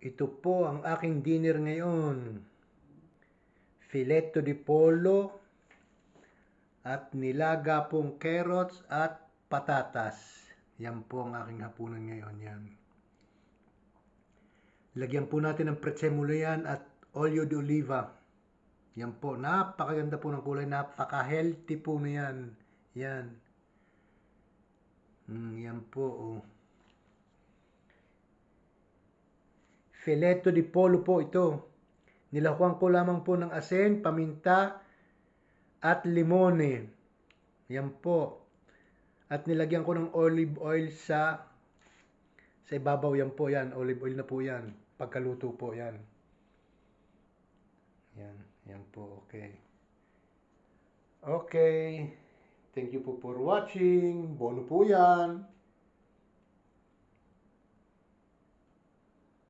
Ito po ang aking dinner ngayon. Filetto di pollo at nilaga pong carrots at patatas. Yan po ang aking hapunan ngayon. Yan. Lagyan po natin ng prezzemolo yan at olio de oliva. Yan po. Napakaganda po ng kulay. Napaka-healthy po na yan. Yan. Yan po. Oh. Filetto di pollo po ito. Nilakuan ko lamang po ng asin, paminta, at limone. Yan po. At nilagyan ko ng olive oil sa ibabaw. Yan po yan. Olive oil na po yan. Pagkaluto po yan. Yan. Yan po. Okay. Okay. Thank you po for watching. Bono po yan.